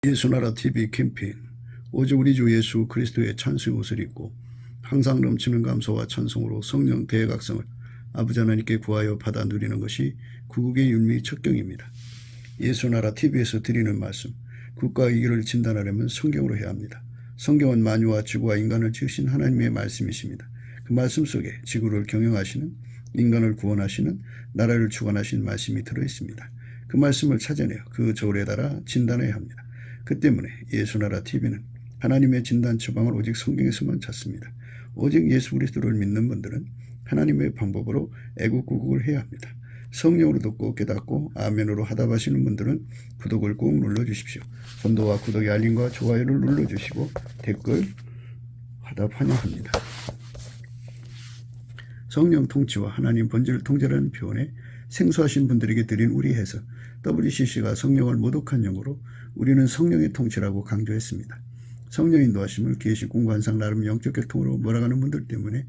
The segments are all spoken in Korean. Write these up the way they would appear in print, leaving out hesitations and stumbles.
예수나라 TV 캠페인 오직 우리 주 예수 그리스도의 찬송의 옷을 입고 항상 넘치는 감사와 찬송으로 성령 대각성을 아버지 하나님께 구하여 받아 누리는 것이 구국의 율미 척경입니다. 예수나라 TV에서 드리는 말씀, 국가 위기를 진단하려면 성경으로 해야 합니다. 성경은 만유와 지구와 인간을 지으신 하나님의 말씀이십니다. 그 말씀 속에 지구를 경영하시는, 인간을 구원하시는, 나라를 주관하신 말씀이 들어있습니다. 그 말씀을 찾아내어 그 저울에 따라 진단해야 합니다. 그 때문에 예수나라 TV는 하나님의 진단 처방을 오직 성경에서만 찾습니다. 오직 예수 그리스도를 믿는 분들은 하나님의 방법으로 애국구국을 해야 합니다. 성령으로 듣고 깨닫고 아멘으로 하답하시는 분들은 구독을 꼭 눌러주십시오. 선도와 구독의 알림과 좋아요를 눌러주시고 댓글 화답 환영합니다. 성령 통치와 하나님 본질 통제라는 표현에 생소하신 분들에게 드린 우리 해석, WCC가 성령을 모독한 용어로 우리는 성령의 통치라고 강조했습니다. 성령 인도하심을 계시 공관상 나름 영적 교통으로 몰아가는 분들 때문에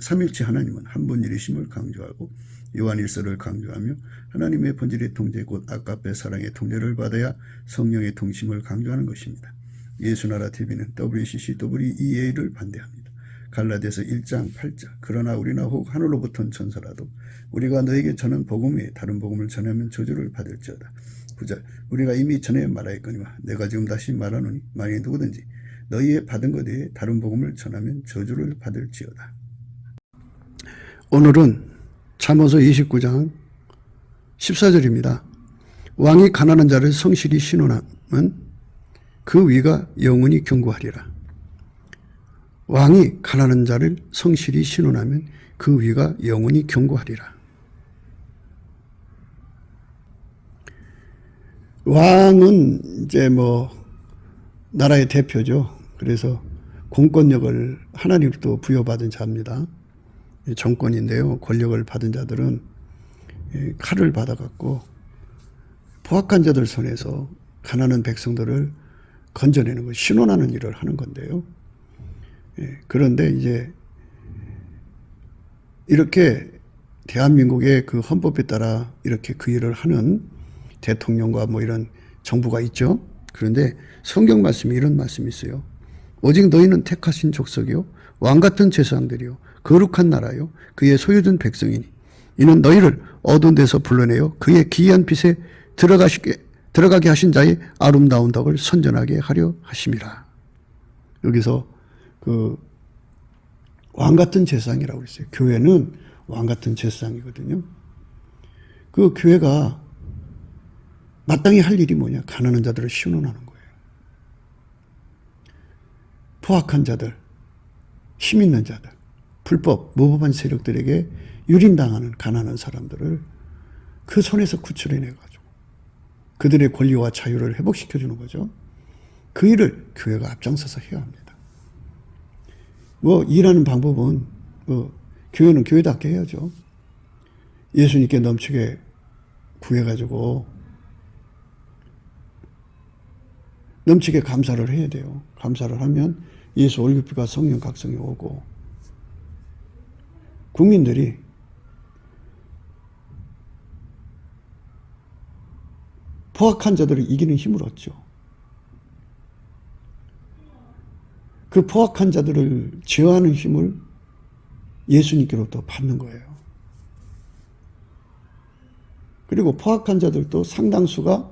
삼일체 하나님은 한 분일이심을 강조하고 요한일서를 강조하며 하나님의 본질의 통제 곧 아까페 사랑의 통제를 받아야 성령의 통심을 강조하는 것입니다. 예수나라 TV는 WCC, WEA를 반대합니다. 갈라디아서 1장 8절 그러나 우리나 혹 하늘로부터 천사라도 우리가 너에게 전한 복음 외에 다른 복음을 전하면 저주를 받을지어다. 9절 우리가 이미 전에 말하였거니와 내가 지금 다시 말하노니 만일 누구든지 너희의 받은 것 외에 다른 복음을 전하면 저주를 받을지어다. 오늘은 잠언서 29장 14절입니다. 왕이 가난한 자를 성실히 신원하면 그 위가 영원히 견고하리라. 왕이 가난한 자를 성실히 신원하면 그 위가 영원히 견고하리라. 왕은 이제 나라의 대표죠. 그래서 공권력을 하나님부터 부여받은 자입니다. 정권인데요. 권력을 받은 자들은 칼을 받아갖고 포악한 자들 손에서 가난한 백성들을 건져내는 것, 신원하는 일을 하는 건데요. 그런데 이제 이렇게 대한민국의 그 헌법에 따라 이렇게 그 일을 하는 대통령과 이런 정부가 있죠. 그런데 성경 말씀이 이런 말씀이 있어요. 오직 너희는 택하신 족속이요 왕 같은 제사장들이요 거룩한 나라요 그의 소유된 백성이니 이는 너희를 어두운 데서 불러내어 그의 기이한 빛에 들어가게 하신 자의 아름다운 덕을 선전하게 하려 하심이라. 여기서 그 왕 같은 제사장이라고 했어요. 교회는 왕 같은 제사장이거든요. 그 교회가 마땅히 할 일이 뭐냐? 가난한 자들을 신원하는 거예요. 포악한 자들, 힘 있는 자들, 불법, 무법한 세력들에게 유린당하는 가난한 사람들을 그 손에서 구출해내가지고 그들의 권리와 자유를 회복시켜주는 거죠. 그 일을 교회가 앞장서서 해야 합니다. 일하는 방법은 교회는 교회답게 해야죠. 예수님께 넘치게 구해가지고 넘치게 감사를 해야 돼요. 감사를 하면 예수 월급비가 성령 각성이 오고 국민들이 포악한 자들을 이기는 힘을 얻죠. 그 포악한 자들을 제어하는 힘을 예수님께로부터 받는 거예요. 그리고 포악한 자들도 상당수가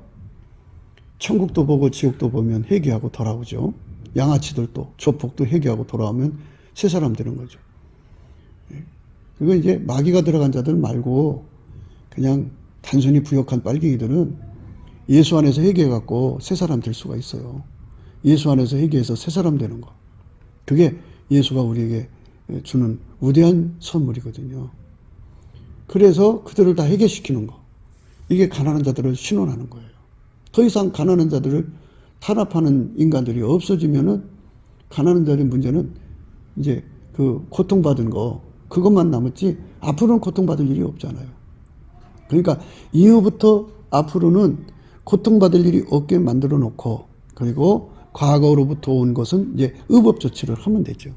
천국도 보고 지옥도 보면 회개하고 돌아오죠. 양아치들도 조폭도 회개하고 돌아오면 새 사람 되는 거죠. 그리고 이제 마귀가 들어간 자들 말고 그냥 단순히 부역한 빨갱이들은 예수 안에서 회개해갖고 새 사람 될 수가 있어요. 예수 안에서 회개해서 새 사람 되는 거. 그게 예수가 우리에게 주는 위대한 선물이거든요. 그래서 그들을 다 회개시키는 거. 이게 가난한 자들을 신원하는 거예요. 더 이상 가난한 자들을 탄압하는 인간들이 없어지면은 가난한 자들의 문제는 이제 그 고통받은 거, 그것만 남았지 앞으로는 고통받을 일이 없잖아요. 그러니까 이후부터 앞으로는 고통받을 일이 없게 만들어 놓고 그리고 과거로부터 온 것은 이제 의법 조치를 하면 되죠.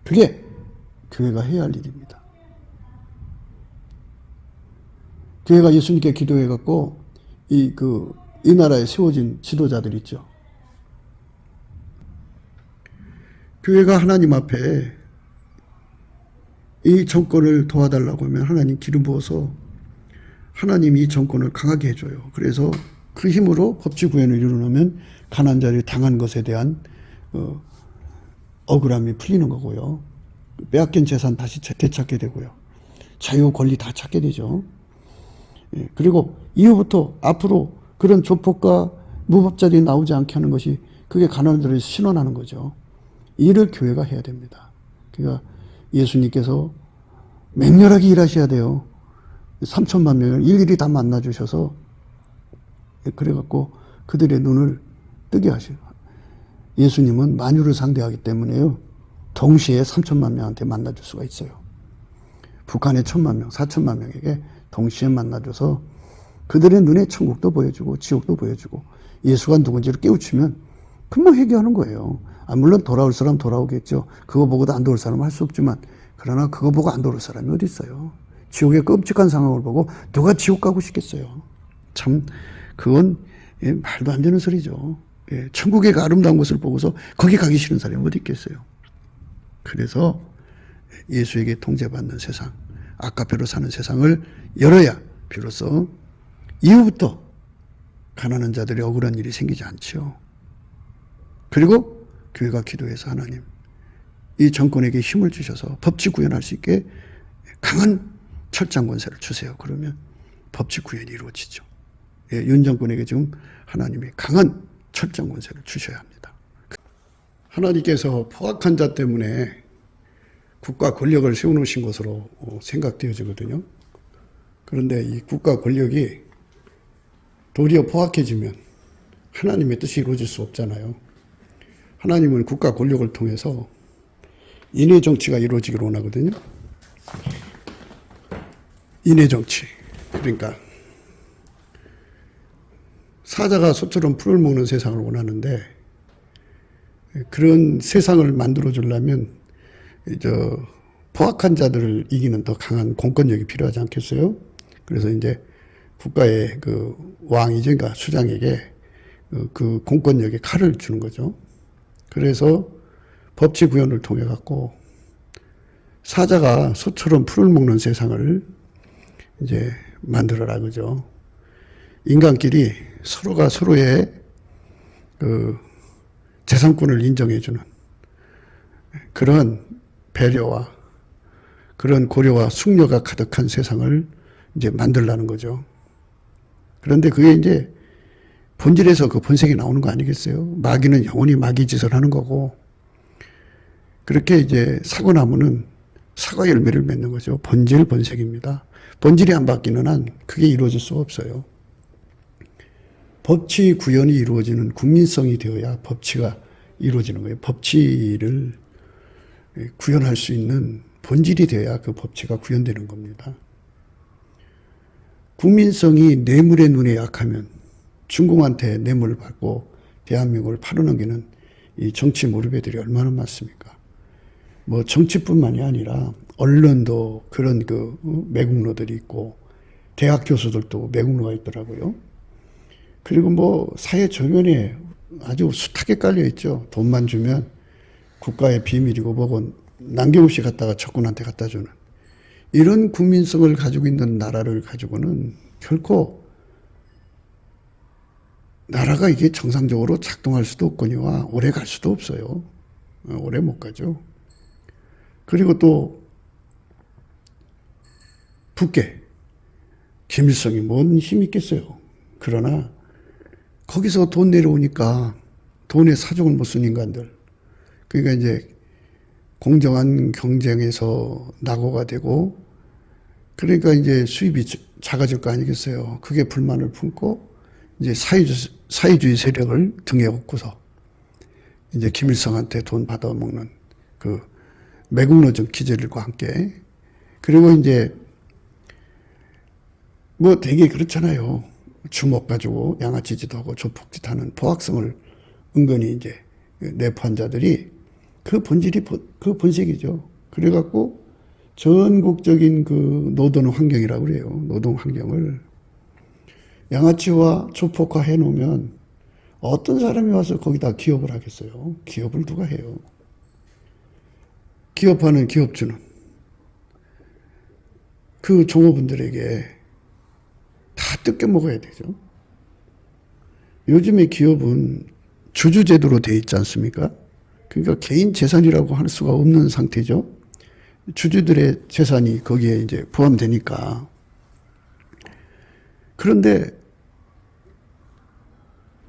그게 교회가 해야 할 일입니다. 교회가 예수님께 기도해갖고 이 나라에 세워진 지도자들 있죠. 교회가 하나님 앞에 이 정권을 도와달라고 하면 하나님 기름 부어서 하나님이 이 정권을 강하게 해줘요. 그래서 그 힘으로 법치 구현을 이루려면 가난한 자들이 당한 것에 대한 억울함이 풀리는 거고요. 빼앗긴 재산 다시 되찾게 되고요. 자유 권리 다 찾게 되죠. 예, 그리고 이후부터 앞으로 그런 조폭과 무법자들이 나오지 않게 하는 것이 그게 가난한들을 신원하는 거죠. 이를 교회가 해야 됩니다. 그러니까 예수님께서 맹렬하게 일하셔야 돼요. 3천만 명을 일일이 다 만나주셔서 그래갖고 그들의 눈을 뜨게 하셔요. 예수님은 만유를 상대하기 때문에요. 동시에 3천만 명한테 만나줄 수가 있어요. 북한의 1,000만 명, 4천만 명에게 동시에 만나줘서 그들의 눈에 천국도 보여주고 지옥도 보여주고 예수가 누군지를 깨우치면 금방 해결하는 거예요. 물론 돌아올 사람 돌아오겠죠. 그거 보고도 안 돌아올 사람은 할 수 없지만 그러나 그거 보고 안 돌아올 사람이 어디 있어요. 지옥의 끔찍한 상황을 보고 누가 지옥 가고 싶겠어요. 참 그건 말도 안 되는 소리죠. 천국의 그 아름다운 것을 보고서 거기 가기 싫은 사람이 어디 있겠어요. 그래서 예수에게 통제받는 세상, 아까페로 사는 세상을 열어야 비로소 이후부터 가난한 자들이 억울한 일이 생기지 않죠. 그리고 교회가 기도해서 하나님 이 정권에게 힘을 주셔서 법치 구현할 수 있게 강한 철장 권세를 주세요. 그러면 법치 구현이 이루어지죠. 윤 정권에게 지금 하나님이 강한 철장 권세를 주셔야 합니다. 하나님께서 포악한 자 때문에 국가 권력을 세워놓으신 것으로 생각되어지거든요. 그런데 이 국가 권력이 도리어 포악해지면 하나님의 뜻이 이루어질 수 없잖아요. 하나님은 국가 권력을 통해서 인의 정치가 이루어지기를 원하거든요. 인의 정치. 그러니까 사자가 소처럼 풀을 먹는 세상을 원하는데 그런 세상을 만들어 주려면 포악한 자들을 이기는 더 강한 공권력이 필요하지 않겠어요? 그래서 이제 국가의 그 왕이죠, 그러니까 수장에게 그 공권력의 칼을 주는 거죠. 그래서 법치 구현을 통해 갖고 사자가 소처럼 풀을 먹는 세상을 이제 만들어라 그죠. 인간끼리 서로가 서로의 그 재산권을 인정해주는 그런 배려와 그런 고려와 숙려가 가득한 세상을 이제 만들라는 거죠. 그런데 그게 이제 본질에서 그 본색이 나오는 거 아니겠어요? 마귀는 영원히 마귀 짓을 하는 거고, 그렇게 이제 사고 나무는 사과 열매를 맺는 거죠. 본질, 본색입니다. 본질이 안 바뀌는 한 그게 이루어질 수가 없어요. 법치 구현이 이루어지는 국민성이 되어야 법치가 이루어지는 거예요. 법치를 구현할 수 있는 본질이 되어야 그 법치가 구현되는 겁니다. 국민성이 뇌물의 눈에 약하면 중공한테 뇌물을 받고 대한민국을 팔아넘기는 이 정치 모르베들이 얼마나 많습니까? 뭐 정치뿐만이 아니라 언론도 그런 그 매국노들이 있고 대학 교수들도 매국노가 있더라고요. 그리고 뭐 사회 조면에 아주 숱하게 깔려 있죠. 돈만 주면 국가의 비밀이고 뭐고 남김없이 갖다가 적군한테 갖다 주는 이런 국민성을 가지고 있는 나라를 가지고는 결코 나라가 이게 정상적으로 작동할 수도 없거니와 오래 갈 수도 없어요. 오래 못 가죠. 그리고 또 북계 김일성이 뭔 힘이 있겠어요. 그러나 거기서 돈 내려오니까 돈에 사족을 못 쓴 인간들, 그러니까 이제 공정한 경쟁에서 낙오가 되고 그러니까 이제 수입이 작아질 거 아니겠어요. 그게 불만을 품고 이제 사회주의 세력을 등에 업고서 이제 김일성한테 돈 받아먹는 그 매국노적 기질과 함께, 그리고 이제 뭐 되게 그렇잖아요. 주먹 가지고 양아치짓 하고 조폭짓 하는 포악성을 은근히 이제 내포한 자들이 그 본질이 그 본색이죠. 그래갖고 전국적인 그 노동 환경이라고 그래요. 노동 환경을 양아치와 조폭화 해놓으면 어떤 사람이 와서 거기다 기업을 하겠어요. 기업을 누가 해요. 기업하는 기업주는 그 종업원들에게 다 뜯겨 먹어야 되죠. 요즘의 기업은 주주제도로 돼 있지 않습니까? 그러니까 개인 재산이라고 할 수가 없는 상태죠. 주주들의 재산이 거기에 이제 포함되니까. 그런데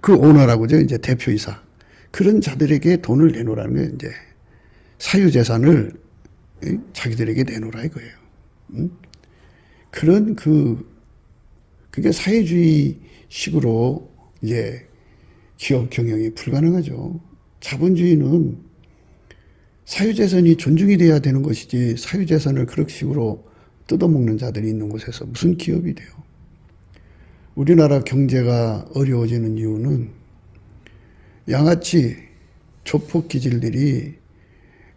그 오너라고죠. 이제 대표이사. 그런 자들에게 돈을 내놓으라는 게 이제 사유재산을 자기들에게 내놓으라 이거예요. 그런 그게 사회주의 식으로 이제 기업 경영이 불가능하죠. 자본주의는 사유재산이 존중이 돼야 되는 것이지 사유재산을 그런 식으로 뜯어먹는 자들이 있는 곳에서 무슨 기업이 돼요. 우리나라 경제가 어려워지는 이유는 양아치 조폭 기질들이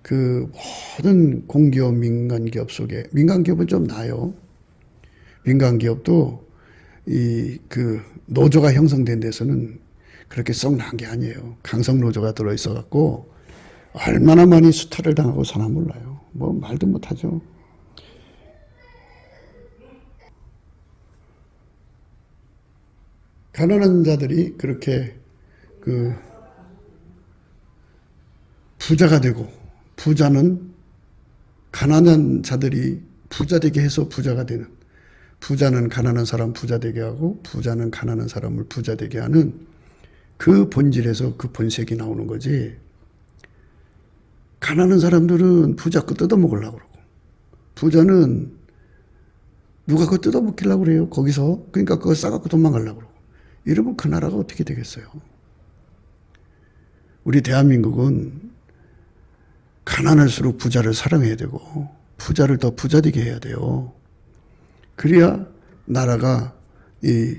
그 모든 공기업, 민간기업 속에, 민간기업은 좀 나아요. 민간기업도 그 노조가 형성된 데서는 그렇게 썩 나은 게 아니에요. 강성 노조가 들어있어 갖고 얼마나 많이 수탈을 당하고 사나 몰라요. 뭐 말도 못하죠. 가난한 자들이 그렇게 그 부자가 되고, 부자는 가난한 자들이 부자 되게 해서 부자가 되는, 부자는 가난한 사람 부자 되게 하고 부자는 가난한 사람을 부자 되게 하는 그 본질에서 그 본색이 나오는 거지. 가난한 사람들은 부자 거 뜯어먹으려고 그러고, 부자는 누가 그거 뜯어먹기려고 그래요. 거기서. 그러니까 그거 싸갖고 도망가려고 그러고. 이러면 그 나라가 어떻게 되겠어요? 우리 대한민국은 가난할수록 부자를 사랑해야 되고 부자를 더 부자되게 해야 돼요. 그래야 나라가 이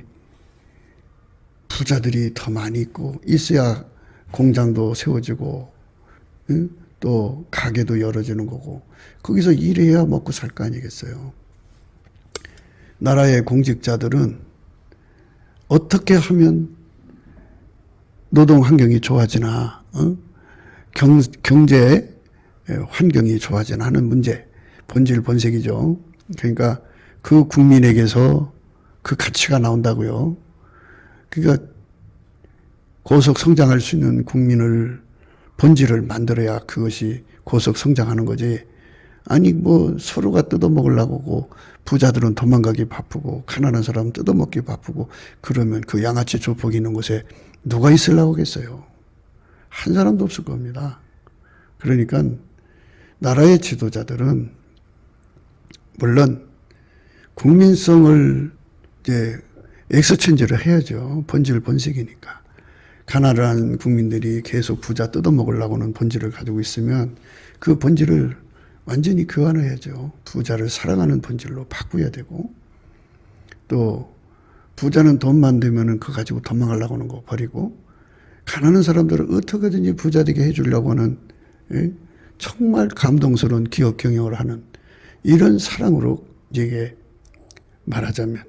부자들이 더 많이 있고 있어야 공장도 세워지고 또 가게도 열어지는 거고 거기서 일해야 먹고 살 거 아니겠어요. 나라의 공직자들은 어떻게 하면 노동 환경이 좋아지나 경제 환경이 좋아지나 하는 문제, 본질 본색이죠. 그러니까 그 국민에게서 그 가치가 나온다고요. 그러니까 고속 성장할 수 있는 국민을 본질을 만들어야 그것이 고속 성장하는 거지. 아니 뭐 서로가 뜯어먹으려고 하고 부자들은 도망가기 바쁘고 가난한 사람은 뜯어먹기 바쁘고 그러면 그 양아치 조폭이 있는 곳에 누가 있으려고 하겠어요. 한 사람도 없을 겁니다. 그러니까 나라의 지도자들은 물론 국민성을 이제 엑스체인지를 해야죠. 본질 본색이니까. 가난한 국민들이 계속 부자 뜯어먹으려고는 본질을 가지고 있으면 그 본질을 완전히 교환해야죠. 부자를 사랑하는 본질로 바꾸어야 되고 또 부자는 돈만 되면은 그거 가지고 도망가려고 하는 거 버리고 가난한 사람들을 어떻게든지 부자 되게 해주려고 하는 정말 감동스러운 기업 경영을 하는 이런 사랑으로 이게 말하자면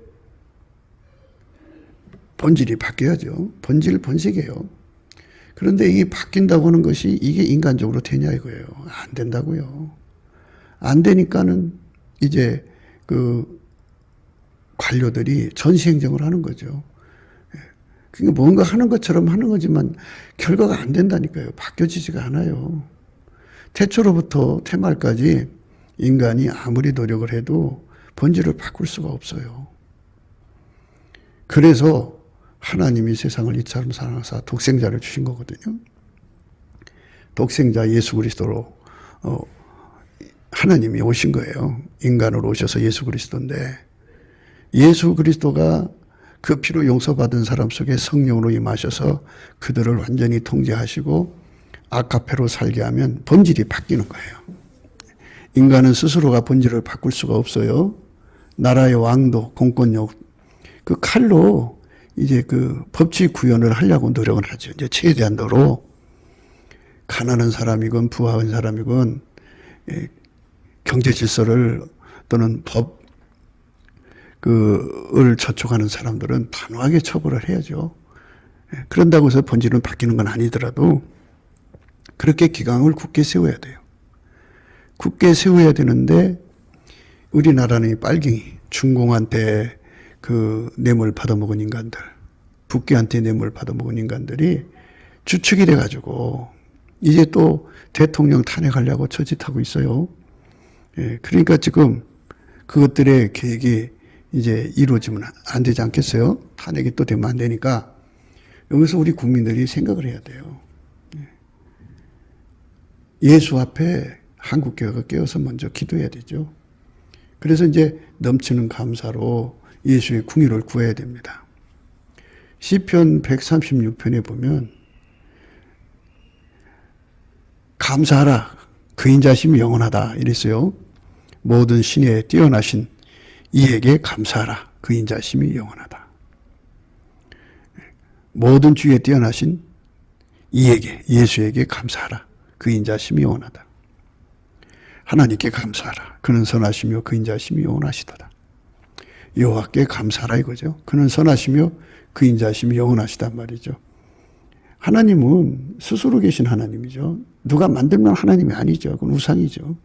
본질이 바뀌어야죠. 본질 본색이에요. 그런데 이게 바뀐다고 하는 것이 이게 인간적으로 되냐 이거예요. 안 된다고요. 안 되니까는 이제 그 관료들이 전시행정을 하는 거죠. 그러니까 뭔가 하는 것처럼 하는 거지만 결과가 안 된다니까요. 바뀌어지지가 않아요. 태초로부터 태말까지 인간이 아무리 노력을 해도 본질을 바꿀 수가 없어요. 그래서 하나님이 세상을 이처럼 사랑하사 독생자를 주신 거거든요. 독생자 예수 그리스도로 하나님이 오신 거예요. 인간으로 오셔서 예수 그리스도인데 예수 그리스도가 그 피로 용서받은 사람 속에 성령으로 임하셔서 그들을 완전히 통제하시고 아카페로 살게 하면 본질이 바뀌는 거예요. 인간은 스스로가 본질을 바꿀 수가 없어요. 나라의 왕도 공권력 그 칼로 이제 그 법치 구현을 하려고 노력을 하죠. 이제 최대한도로 가난한 사람이건 부하한 사람이건 경제 질서를 또는 법을 저촉하는 사람들은 단호하게 처벌을 해야죠. 그런다고 해서 본질은 바뀌는 건 아니더라도 그렇게 기강을 굳게 세워야 돼요. 굳게 세워야 되는데 우리나라는 이 빨갱이, 중공한테 그 뇌물 받아먹은 인간들, 북귀한테 뇌물 받아먹은 인간들이 주축이 돼가지고 이제 또 대통령 탄핵하려고 저짓하고 있어요. 예, 그러니까 지금 그것들의 계획이 이제 이루어지면 안 되지 않겠어요? 탄핵이 또 되면 안 되니까 여기서 우리 국민들이 생각을 해야 돼요. 예수 앞에 한국교회가 깨어서 먼저 기도해야 되죠. 그래서 이제 넘치는 감사로 예수의 궁유를 구해야 됩니다. 시편 136편에 보면 감사하라 그 인자심이 영원하다 이랬어요. 모든 신에 뛰어나신 이에게 감사하라 그 인자심이 영원하다. 모든 주에 뛰어나신 이에게 예수에게 감사하라 그 인자심이 영원하다. 하나님께 감사하라 그는 선하시며 그 인자심이 영원하시도다. 여호와께 감사하라 이거죠. 그는 선하시며 그 인자심이 영원하시단 말이죠. 하나님은 스스로 계신 하나님이죠. 누가 만들면 하나님이 아니죠. 그건 우상이죠.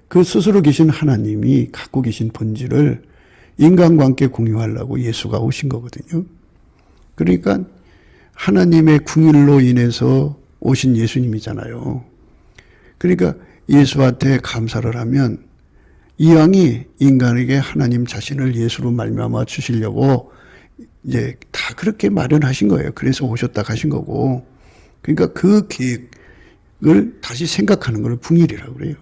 그 스스로 계신 하나님이 갖고 계신 본질을 인간과 함께 공유하려고 예수가 오신 거거든요. 그러니까 하나님의 궁일로 인해서 오신 예수님이잖아요. 그러니까 예수한테 감사를 하면 이왕이 인간에게 하나님 자신을 예수로 말미암아 주시려고 이제 다 그렇게 마련하신 거예요. 그래서 오셨다 가신 거고. 그러니까 그 계획을 다시 생각하는 걸 궁일이라고 그래요.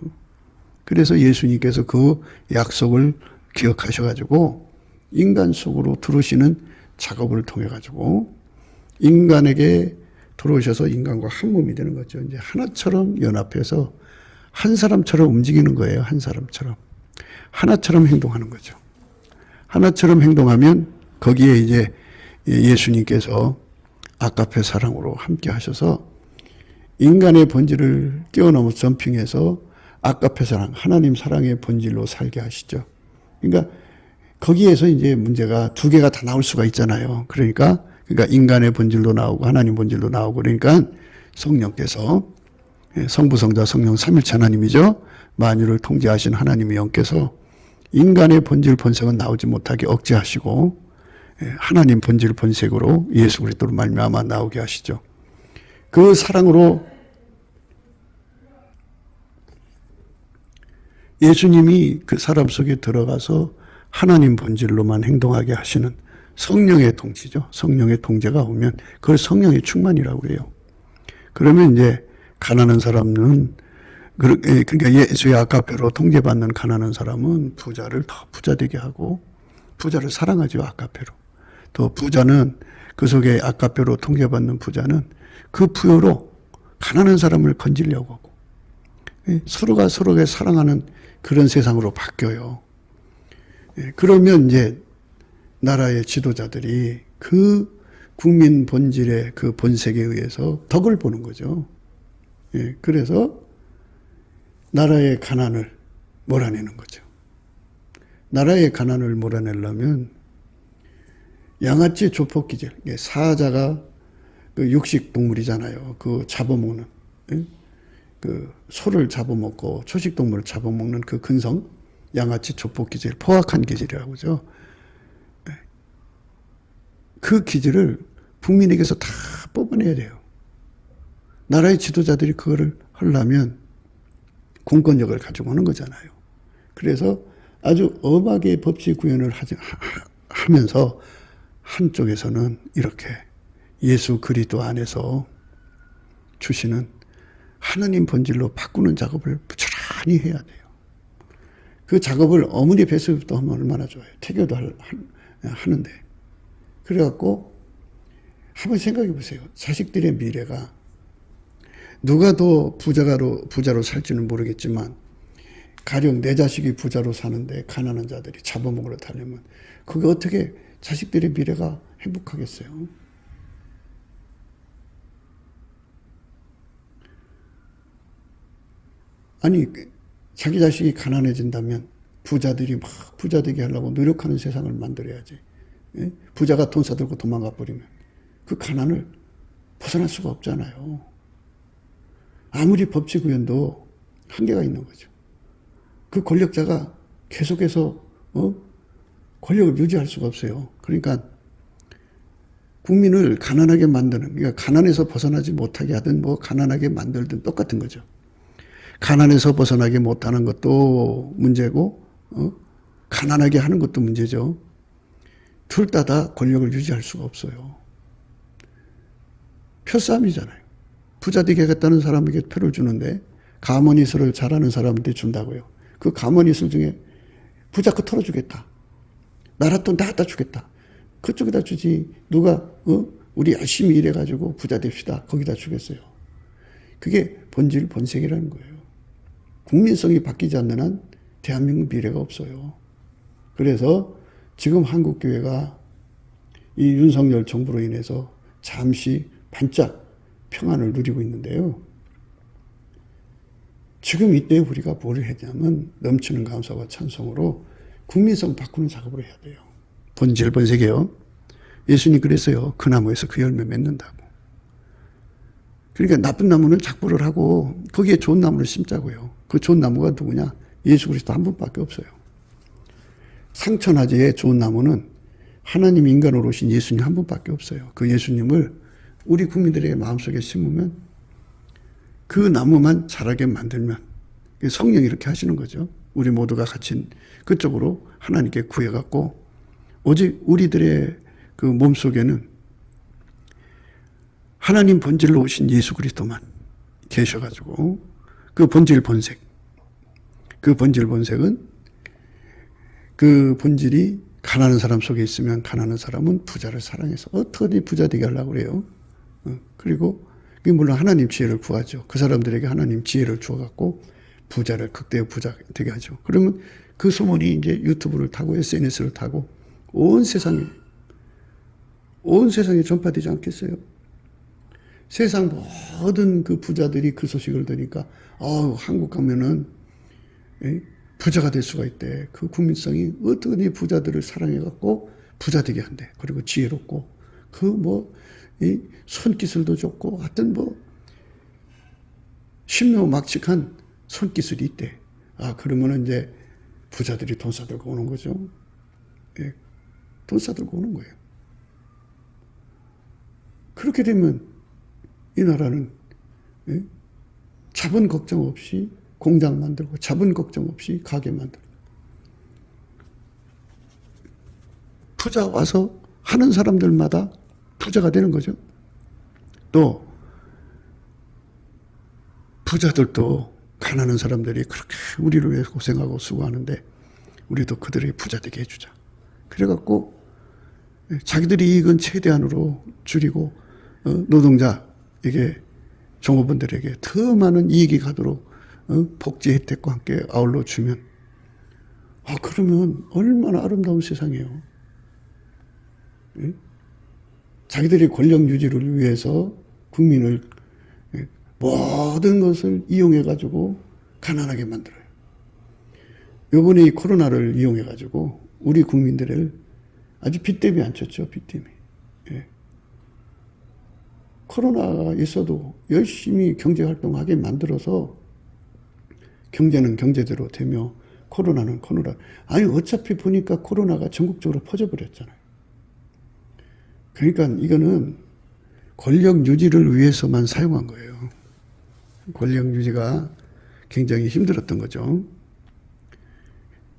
그래서 예수님께서 그 약속을 기억하셔가지고 인간 속으로 들어오시는 작업을 통해가지고 인간에게 들어오셔서 인간과 한 몸이 되는 거죠. 이제 하나처럼 연합해서 한 사람처럼 움직이는 거예요. 한 사람처럼. 하나처럼 행동하는 거죠. 하나처럼 행동하면 거기에 이제 예수님께서 아가페 사랑으로 함께 하셔서 인간의 본질을 뛰어넘어 점핑해서 아가페 사랑, 하나님 사랑의 본질로 살게 하시죠. 그러니까 거기에서 이제 문제가 두 개가 다 나올 수가 있잖아요. 그러니까 인간의 본질도 나오고 하나님 본질도 나오고 그러니까 성령께서 성부, 성자, 성령 삼일체 하나님이죠. 만유를 통제하신 하나님의 영께서 인간의 본질 본색은 나오지 못하게 억제하시고 하나님 본질 본색으로 예수 그리스도로 말미암아 나오게 하시죠. 그 사랑으로 예수님이 그 사람 속에 들어가서 하나님 본질로만 행동하게 하시는 성령의 통치죠. 성령의 통제가 오면 그걸 성령의 충만이라고 그래요. 그러면 이제 가난한 사람은 그러니까 예수의 아가페로 통제받는 가난한 사람은 부자를 더 부자되게 하고 부자를 사랑하죠. 아가페로. 또 부자는 그 속에 아가페로 통제받는 부자는 그 부여로 가난한 사람을 건지려고 하고 서로가 서로를 사랑하는 그런 세상으로 바뀌어요. 그러면 이제 나라의 지도자들이 그 국민 본질의 그 본색에 의해서 덕을 보는 거죠. 그래서 나라의 가난을 몰아내는 거죠. 나라의 가난을 몰아내려면 양아치 조폭기질, 사자가 그 육식 동물이잖아요. 그 잡아먹는, 그 소를 잡아먹고 초식동물을 잡아먹는 그 근성, 양아치 조폭기질, 포악한 기질이라고 하죠. 그 기질을 국민에게서 다 뽑아내야 돼요. 나라의 지도자들이 그거를 하려면 공권력을 가지고 오는 거잖아요. 그래서 아주 엄하게 법치 구현을 하면서 한쪽에서는 이렇게 예수 그리스도 안에서 주시는 하나님 본질로 바꾸는 작업을 부지런히 해야 돼요. 그 작업을 어머니 뱃속부터 하면 얼마나 좋아요. 태교도 하는데. 그래갖고 한번 생각해 보세요. 자식들의 미래가 누가 더 부자로 살지는 모르겠지만 가령 내 자식이 부자로 사는데 가난한 자들이 잡아먹으러 다니면 그게 어떻게 자식들의 미래가 행복하겠어요? 아니 자기 자식이 가난해진다면 부자들이 막 부자 되게 하려고 노력하는 세상을 만들어야지. 부자가 돈 사들고 도망가 버리면 그 가난을 벗어날 수가 없잖아요. 아무리 법치 구현도 한계가 있는 거죠. 그 권력자가 계속해서 권력을 유지할 수가 없어요. 그러니까 국민을 가난하게 만드는, 그러니까 가난에서 벗어나지 못하게 하든 뭐 가난하게 만들든 똑같은 거죠. 가난에서 벗어나게 못하는 것도 문제고 가난하게 하는 것도 문제죠. 둘 다 권력을 유지할 수가 없어요. 표싸움이잖아요. 부자 되게 하겠다는 사람에게 표를 주는데 가머니술을 잘하는 사람한테 준다고요. 그 가머니술 중에 부자 거 털어주겠다. 나라 돈 다 갖다 주겠다. 그쪽에다 주지. 누가 우리 열심히 일해가지고 부자 됩시다. 거기다 주겠어요. 그게 본질 본색이라는 거예요. 국민성이 바뀌지 않는 한 대한민국 미래가 없어요. 그래서 지금 한국교회가 이 윤석열 정부로 인해서 잠시 반짝 평안을 누리고 있는데요. 지금 이때 우리가 뭘 했냐면 넘치는 감사와 찬송으로 국민성 바꾸는 작업을 해야 돼요. 본질 본색이요. 예수님 그랬어요. 그 나무에서 그 열매 맺는다고. 그러니까 나쁜 나무는 작부를 하고 거기에 좋은 나무를 심자고요. 그 좋은 나무가 누구냐? 예수 그리스도 한 분밖에 없어요. 상천하제의 좋은 나무는 하나님 인간으로 오신 예수님 한 분밖에 없어요. 그 예수님을 우리 국민들의 마음속에 심으면 그 나무만 자라게 만들면 성령이 이렇게 하시는 거죠. 우리 모두가 같이 그쪽으로 하나님께 구해갖고 오직 우리들의 그 몸속에는 하나님 본질로 오신 예수 그리스도만 계셔가지고 그 본질 본색, 그 본질 본색은 그 본질이 가난한 사람 속에 있으면 가난한 사람은 부자를 사랑해서 어떻게 부자 되게 하려고 그래요. 그리고 물론 하나님 지혜를 구하죠. 그 사람들에게 하나님 지혜를 주어갖고 부자를 극대의 부자 되게 하죠. 그러면 그 소문이 이제 유튜브를 타고 SNS를 타고 온 세상에 전파되지 않겠어요? 세상 모든 그 부자들이 그 소식을 들으니까 한국 가면은 부자가 될 수가 있대. 그 국민성이 어떻게 부자들을 사랑해갖고 부자 되게 한대. 그리고 지혜롭고 이 손기술도 좋고 하여튼 신묘막측한 손기술이 있대. 그러면은 이제 부자들이 돈 싸들고 오는 거죠. 돈 싸들고 오는 거예요. 그렇게 되면 이 나라는 자본 걱정 없이 공장 만들고 자본 걱정 없이 가게 만들고 부자 와서 하는 사람들마다 부자가 되는 거죠. 또 부자들도 가난한 사람들이 그렇게 우리를 위해서 고생하고 수고하는데 우리도 그들에게 부자 되게 해주자. 그래갖고 자기들이 이익은 최대한으로 줄이고 노동자에게 종업원들에게 더 많은 이익이 가도록 복지 혜택과 함께 아울러 주면 그러면 얼마나 아름다운 세상이에요. 자기들이 권력 유지를 위해서 국민을 모든 것을 이용해가지고 가난하게 만들어요. 요번에 이 코로나를 이용해가지고 우리 국민들을 아주 빚대비 안 쳤죠. 빚대비. 코로나가 있어도 열심히 경제활동하게 만들어서 경제는 경제대로 되며 코로나는 코로나. 어차피 보니까 코로나가 전국적으로 퍼져버렸잖아요. 그러니까 이거는 권력 유지를 위해서만 사용한 거예요. 권력 유지가 굉장히 힘들었던 거죠.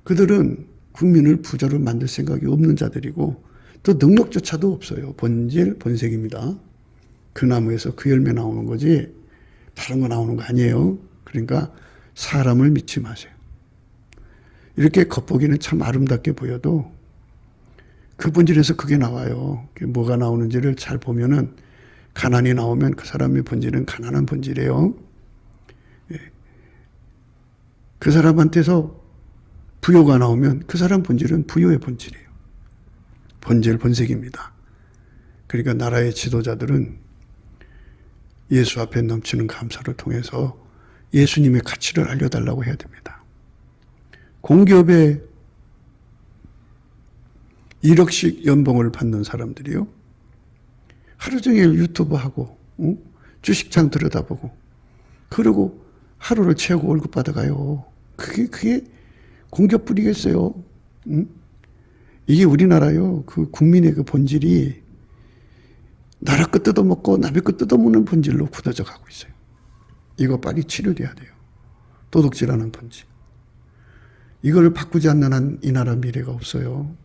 그들은 국민을 부자로 만들 생각이 없는 자들이고 또 능력조차도 없어요. 본질, 본색입니다. 그 나무에서 그 열매 나오는 거지 다른 거 나오는 거 아니에요. 그러니까 사람을 믿지 마세요. 이렇게 겉보기는 참 아름답게 보여도 그 본질에서 그게 나와요. 그게 뭐가 나오는지를 잘 보면은 가난이 나오면 그 사람의 본질은 가난한 본질이에요. 그 사람한테서 부요가 나오면 그 사람 본질은 부요의 본질이에요. 본질, 본색입니다. 그러니까 나라의 지도자들은 예수 앞에 넘치는 감사를 통해서 예수님의 가치를 알려달라고 해야 됩니다. 공기업에 1억씩 연봉을 받는 사람들이요. 하루 종일 유튜브 하고 주식장 들여다보고 그러고 하루를 채우고 월급 받아가요. 그게 공격 뿌리겠어요. 응? 이게 우리나라요. 그 국민의 그 본질이 나라 것 뜯어먹고 남의 것 뜯어먹는 본질로 굳어져 가고 있어요. 이거 빨리 치료돼야 돼요. 도둑질하는 본질. 이걸 바꾸지 않는 한 이 나라 미래가 없어요.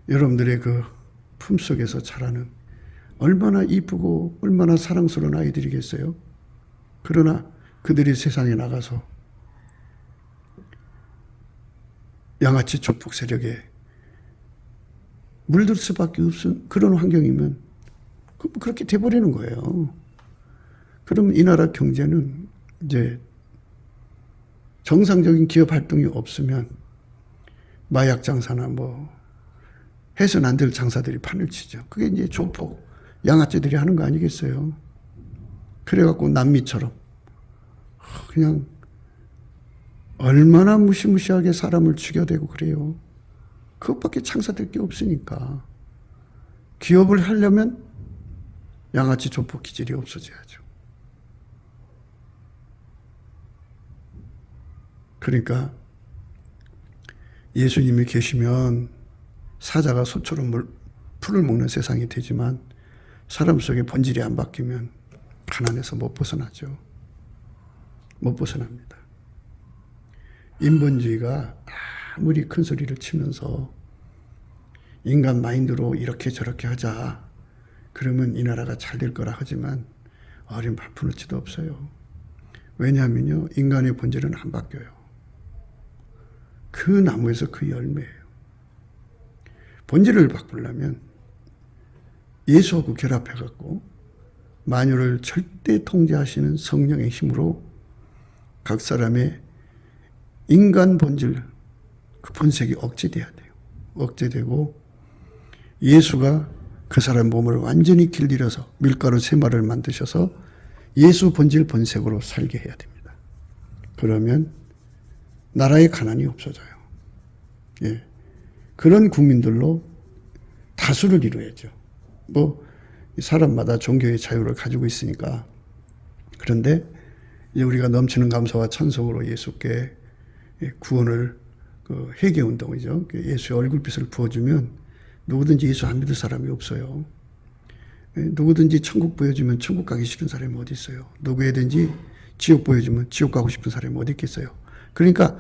여러분들의 그 품속에서 자라는 얼마나 이쁘고 얼마나 사랑스러운 아이들이겠어요. 그러나 그들이 세상에 나가서 양아치 조폭 세력에 물들 수밖에 없은 그런 환경이면 그렇게 돼버리는 거예요. 그러면 이 나라 경제는 이제 정상적인 기업 활동이 없으면 마약 장사나 뭐 해서는 안 될 장사들이 판을 치죠. 그게 이제 조폭, 양아치들이 하는 거 아니겠어요. 그래갖고 남미처럼 그냥 얼마나 무시무시하게 사람을 죽여대고 그래요. 그것밖에 장사될 게 없으니까. 기업을 하려면 양아치 조폭 기질이 없어져야죠. 그러니까 예수님이 계시면 사자가 소처럼 풀을 먹는 세상이 되지만 사람 속의 본질이 안 바뀌면 가난해서 못 벗어나죠. 못 벗어납니다. 인본주의가 아무리 큰 소리를 치면서 인간 마인드로 이렇게 저렇게 하자. 그러면 이 나라가 잘 될 거라 하지만 어린 발푸르치도 없어요. 왜냐하면요. 인간의 본질은 안 바뀌어요. 그 나무에서 그 열매예요. 본질을 바꾸려면 예수하고 결합해갖고 만유를 절대 통제하시는 성령의 힘으로 각 사람의 인간 본질, 그 본색이 억제돼야 돼요. 억제되고 예수가 그 사람 몸을 완전히 길들여서 밀가루 세마를 만드셔서 예수 본질 본색으로 살게 해야 됩니다. 그러면 나라의 가난이 없어져요. 예. 그런 국민들로 다수를 이루어야죠. 뭐 사람마다 종교의 자유를 가지고 있으니까. 그런데 이제 우리가 넘치는 감사와 찬송으로 예수께 구원을 그 회개 운동이죠. 예수의 얼굴빛을 부어주면 누구든지 예수 안 믿을 사람이 없어요. 누구든지 천국 보여주면 천국 가기 싫은 사람이 어디 있어요. 누구에든지 지옥 보여주면 지옥 가고 싶은 사람이 어디 있겠어요. 그러니까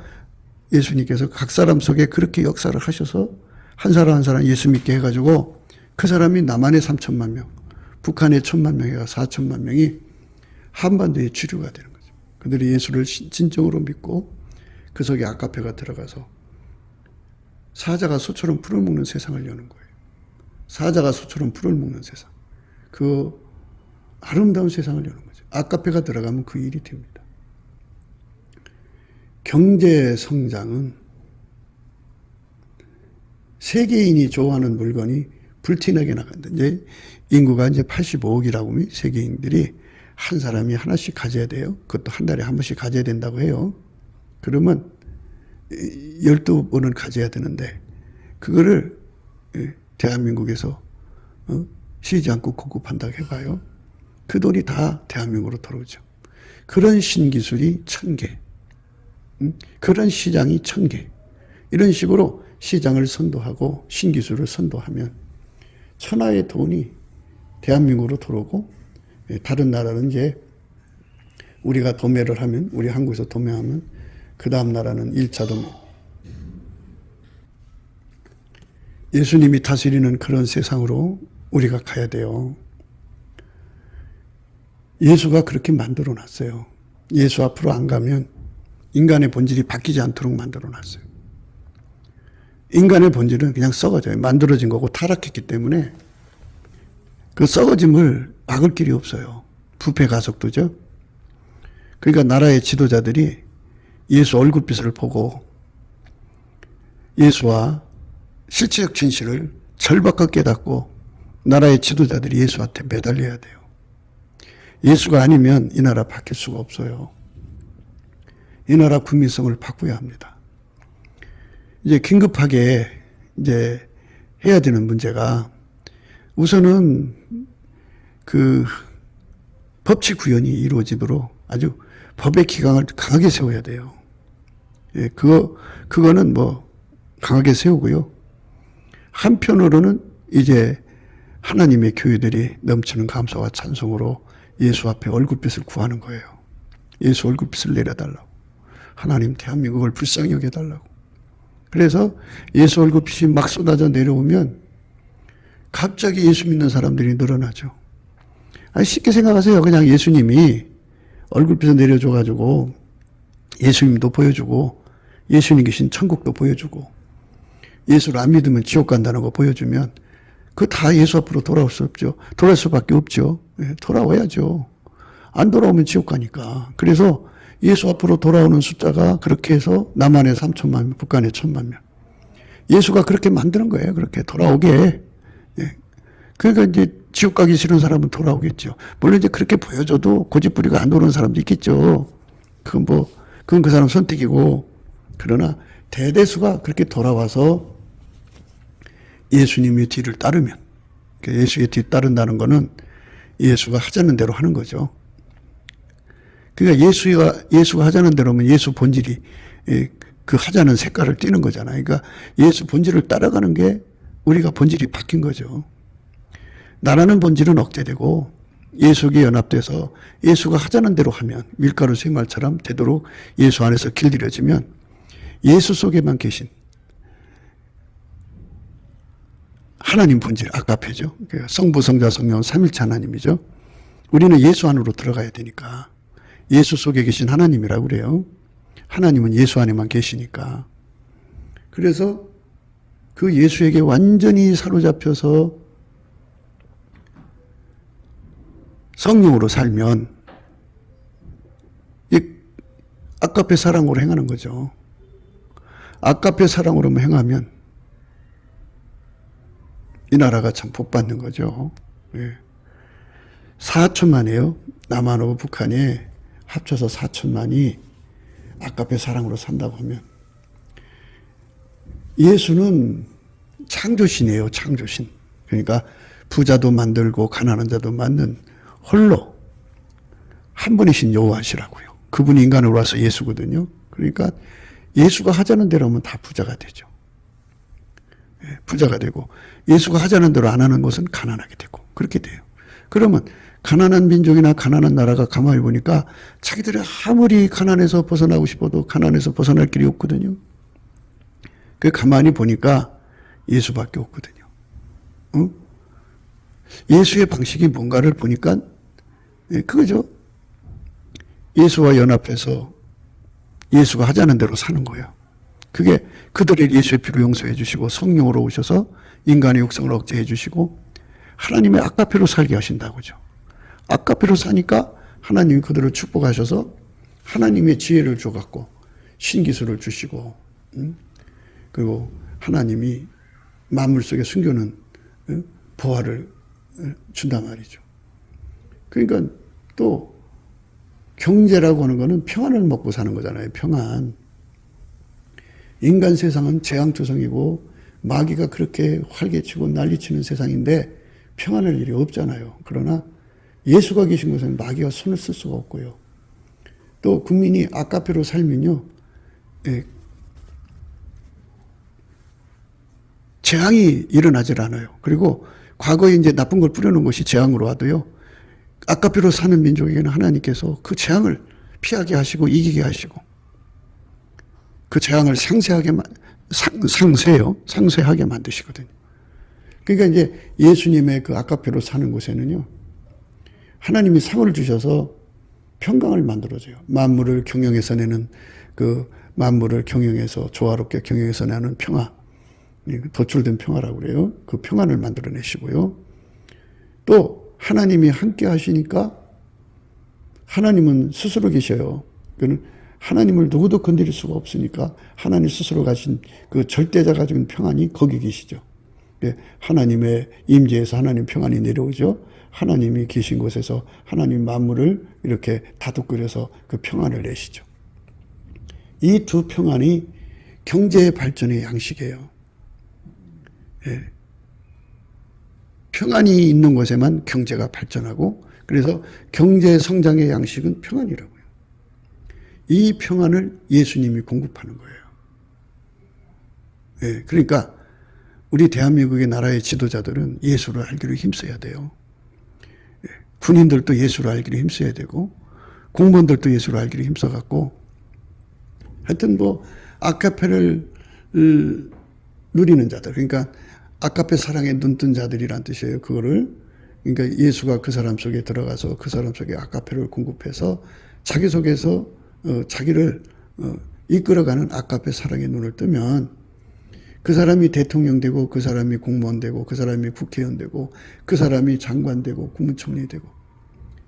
예수님께서 각 사람 속에 그렇게 역사를 하셔서 한 사람 한 사람 예수 믿게 해가지고 그 사람이 남한의 3천만 명, 북한의 1,000만 명이가 4천만 명이 한반도의 주류가 되는 거죠. 그들이 예수를 진정으로 믿고 그 속에 아카페가 들어가서 사자가 소처럼 풀을 먹는 세상을 여는 거예요. 사자가 소처럼 풀을 먹는 세상. 그 아름다운 세상을 여는 거죠. 아카페가 들어가면 그 일이 됩니다. 경제 성장은 세계인이 좋아하는 물건이 불티나게 나간다. 이제 인구가 이제 85억이라고 하면 세계인들이 한 사람이 하나씩 가져야 돼요. 그것도 한 달에 한 번씩 가져야 된다고 해요. 그러면 12번을 가져야 되는데 그거를 대한민국에서 쉬지 않고 공급한다고 해봐요. 그 돈이 다 대한민국으로 들어오죠. 그런 신기술이 1,000개, 그런 시장이 1,000개, 이런 식으로 시장을 선도하고 신기술을 선도하면 천하의 돈이 대한민국으로 들어오고 다른 나라는 이제 우리가 도매를 하면, 우리 한국에서 도매하면 그 다음 나라는 1차 도매. 예수님이 다스리는 그런 세상으로 우리가 가야 돼요. 예수가 그렇게 만들어 놨어요. 예수 앞으로 안 가면 인간의 본질이 바뀌지 않도록 만들어 놨어요. 인간의 본질은 그냥 썩어져요. 만들어진 거고 타락했기 때문에 그 썩어짐을 막을 길이 없어요. 부패 가속도죠. 그러니까 나라의 지도자들이 예수 얼굴빛을 보고 예수와 실체적 진실을 절박하게 깨닫고 나라의 지도자들이 예수한테 매달려야 돼요. 예수가 아니면 이 나라 바뀔 수가 없어요. 이 나라 국민성을 바꿔야 합니다. 이제 긴급하게 이제 해야 되는 문제가 우선은 그 법치 구현이 이루어지도록 아주 법의 기강을 강하게 세워야 돼요. 예, 그거는 뭐 강하게 세우고요. 한편으로는 이제 하나님의 교회들이 넘치는 감사와 찬송으로 예수 앞에 얼굴빛을 구하는 거예요. 예수 얼굴빛을 내려달라고. 하나님 대한민국을 불쌍히 여겨달라고. 그래서 예수 얼굴빛이 막 쏟아져 내려오면 갑자기 예수 믿는 사람들이 늘어나죠. 아니, 쉽게 생각하세요. 그냥 예수님이 얼굴빛을 내려줘가지고 예수님도 보여주고 예수님 계신 천국도 보여주고 예수를 안 믿으면 지옥 간다는 거 보여주면 그 다 예수 앞으로 돌아올 수 없죠. 돌아올 수밖에 없죠. 예, 돌아와야죠. 안 돌아오면 지옥 가니까. 그래서 예수 앞으로 돌아오는 숫자가 그렇게 해서 남한에 3천만 명, 북한에 1,000만 명. 예수가 그렇게 만드는 거예요. 그렇게 돌아오게. 예. 그러니까 이제 지옥 가기 싫은 사람은 돌아오겠죠. 물론 이제 그렇게 보여줘도 고집부리가 안 도는 사람도 있겠죠. 그건 그 사람 선택이고. 그러나 대대수가 그렇게 돌아와서 예수님의 뒤를 따르면, 예수의 뒤 따른다는 거는 예수가 하자는 대로 하는 거죠. 그러니까 예수가 하자는 대로면 예수 본질이 그 하자는 색깔을 띠는 거잖아요. 그러니까 예수 본질을 따라가는 게 우리가 본질이 바뀐 거죠. 나라는 본질은 억제되고 예수에게 연합돼서 예수가 하자는 대로 하면 밀가루 생활처럼 되도록 예수 안에서 길들여지면 예수 속에만 계신 하나님 본질, 아까페죠. 성부, 성자, 성령, 삼일체 하나님이죠. 우리는 예수 안으로 들어가야 되니까 예수 속에 계신 하나님이라고 그래요. 하나님은 예수 안에만 계시니까. 그래서 그 예수에게 완전히 사로잡혀서 성령으로 살면 이 아까페 사랑으로 행하는 거죠. 아까페 사랑으로만 행하면 이 나라가 참 복받는 거죠. 예. 4천만이에요. 남한하고 북한이 합쳐서 4천만이 아까페 사랑으로 산다고 하면 예수는 창조신이에요. 창조신. 그러니까 부자도 만들고 가난한 자도 만든 홀로 한 분이신 여호와시라고요. 그분이 인간으로 와서 예수거든요. 그러니까 예수가 하자는 대로 하면 다 부자가 되죠. 예, 부자가 되고 예수가 하자는 대로 안 하는 것은 가난하게 되고 그렇게 돼요. 그러면 가난한 민족이나 가난한 나라가 가만히 보니까 자기들이 아무리 가난해서 벗어나고 싶어도 가난해서 벗어날 길이 없거든요. 그 가만히 보니까 예수밖에 없거든요. 어? 예수의 방식이 뭔가를 보니까 그거죠. 예수와 연합해서 예수가 하자는 대로 사는 거예요. 그게 그들의 예수의 피로 용서해 주시고 성령으로 오셔서 인간의 육성을 억제해 주시고 하나님의 아까페로 살게 하신다고죠. 아까페로 사니까 하나님이 그들을 축복하셔서 하나님의 지혜를 줘갖고 신기술을 주시고 그리고 하나님이 만물 속에 숨겨놓은 보화를 준단 말이죠. 그러니까 또 경제라고 하는 거는 평안을 먹고 사는 거잖아요. 평안. 인간 세상은 재앙투성이고 마귀가 그렇게 활개치고 난리치는 세상인데 평안할 일이 없잖아요. 그러나 예수가 계신 곳에는 마귀가 손을 쓸 수가 없고요. 또 국민이 아까페로 살면요. 재앙이 일어나질 않아요. 그리고 과거에 이제 나쁜 걸 뿌려놓은 것이 재앙으로 와도요. 아까페로 사는 민족에게는 하나님께서 그 재앙을 피하게 하시고 이기게 하시고 그 재앙을 상쇄하게 만드시거든요. 그러니까 이제 예수님의 그 아까페로 사는 곳에는요. 하나님이 상을 주셔서 평강을 만들어줘요. 만물을 경영해서 내는 그 만물을 경영해서 조화롭게 경영해서 내는 평화. 도출된 평화라고 그래요. 그 평안을 만들어내시고요. 또 하나님이 함께 하시니까 하나님은 스스로 계셔요. 하나님을 누구도 건드릴 수가 없으니까 하나님 스스로 가신 그 절대자 가진 평안이 거기 계시죠. 하나님의 임재에서 하나님 평안이 내려오죠. 하나님이 계신 곳에서 하나님 만물을 이렇게 다독거려서 그 평안을 내시죠. 이 두 평안이 경제의 발전의 양식이에요. 예. 평안이 있는 곳에만 경제가 발전하고 그래서 경제 성장의 양식은 평안이라고요. 이 평안을 예수님이 공급하는 거예요. 예, 그러니까 우리 대한민국의 나라의 지도자들은 예수를 알기로 힘써야 돼요. 예, 군인들도 예수를 알기로 힘써야 되고 공무원들도 예수를 알기로 힘써갖고 하여튼 뭐 아카페를 누리는 자들, 그러니까 아카페 사랑에 눈뜬 자들이란 뜻이에요. 그거를 그러니까 예수가 그 사람 속에 들어가서 그 사람 속에 아카페를 공급해서 자기 속에서 자기를 이끌어가는 아카페 사랑의 눈을 뜨면 그 사람이 대통령 되고 그 사람이 공무원 되고 그 사람이 국회의원 되고 그 사람이 장관 되고 국무총리 되고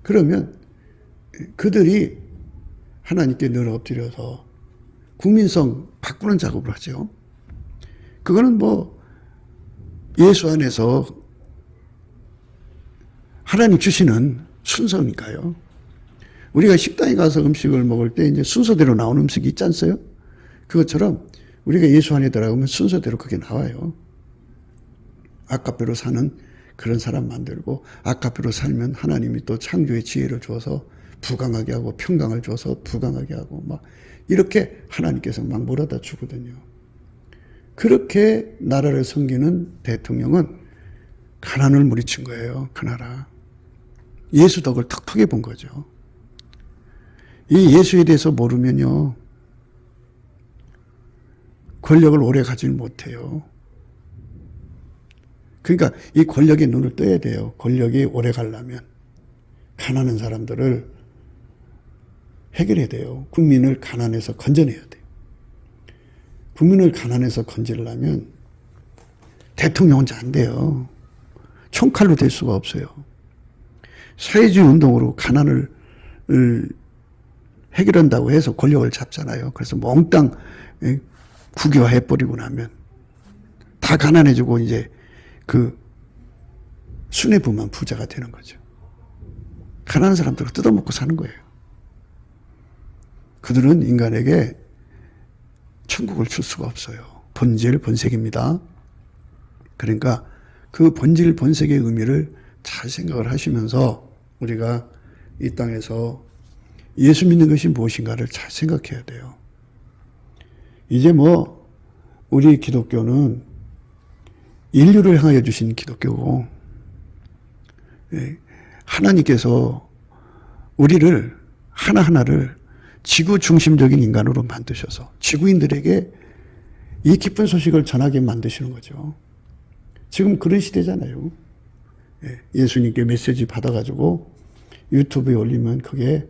그러면 그들이 하나님께 늘 엎드려서 국민성 바꾸는 작업을 하죠. 그거는 뭐 예수 안에서 하나님 주시는 순서니까요. 우리가 식당에 가서 음식을 먹을 때 이제 순서대로 나오는 음식이 있지 않어요? 그것처럼 우리가 예수 안에 들어가면 순서대로 그게 나와요. 아카페로 사는 그런 사람 만들고 아카페로 살면 하나님이 또 창조의 지혜를 주어서 부강하게 하고 평강을 줘서 부강하게 하고 막 이렇게 하나님께서 막 몰아다 주거든요. 그렇게 나라를 섬기는 대통령은 가난을 물리친 거예요. 그 나라. 예수 덕을 턱턱이 본 거죠. 이 예수에 대해서 모르면요. 권력을 오래 가지는 못해요. 그러니까 이 권력의 눈을 떠야 돼요. 권력이 오래 가려면 가난한 사람들을 해결해야 돼요. 국민을 가난에서 건져내야 돼요. 국민을 가난에서 건지려면 대통령 혼자 안 돼요. 총칼로 될 수가 없어요. 사회주의 운동으로 가난을 해결한다고 해서 권력을 잡잖아요. 그래서 몽땅 국유화해버리고 나면 다 가난해지고 이제 그 수뇌부만 부자가 되는 거죠. 가난한 사람들을 뜯어먹고 사는 거예요. 그들은 인간에게 천국을 줄 수가 없어요. 본질, 본색입니다. 그러니까 그 본질, 본색의 의미를 잘 생각을 하시면서 우리가 이 땅에서 예수 믿는 것이 무엇인가를 잘 생각해야 돼요. 이제 뭐 우리 기독교는 인류를 향하여 주신 기독교고 하나님께서 우리를 하나하나를 지구 중심적인 인간으로 만드셔서 지구인들에게 이 기쁜 소식을 전하게 만드시는 거죠. 지금 그런 시대잖아요. 예수님께 메시지 받아가지고 유튜브에 올리면 그게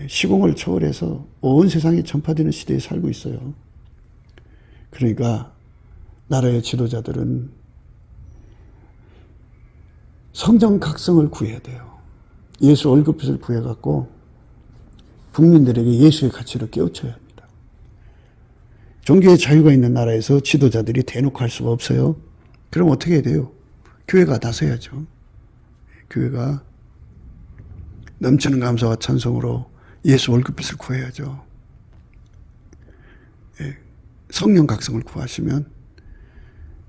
시공을 초월해서 온 세상에 전파되는 시대에 살고 있어요. 그러니까 나라의 지도자들은 성정 각성을 구해야 돼요. 예수 얼굴빛을 구해갖고 국민들에게 예수의 가치를 깨우쳐야 합니다. 종교의 자유가 있는 나라에서 지도자들이 대놓고 할 수가 없어요. 그럼 어떻게 해야 돼요? 교회가 나서야죠. 교회가 넘치는 감사와 찬송으로 예수 얼굴빛을 구해야죠. 성령 각성을 구하시면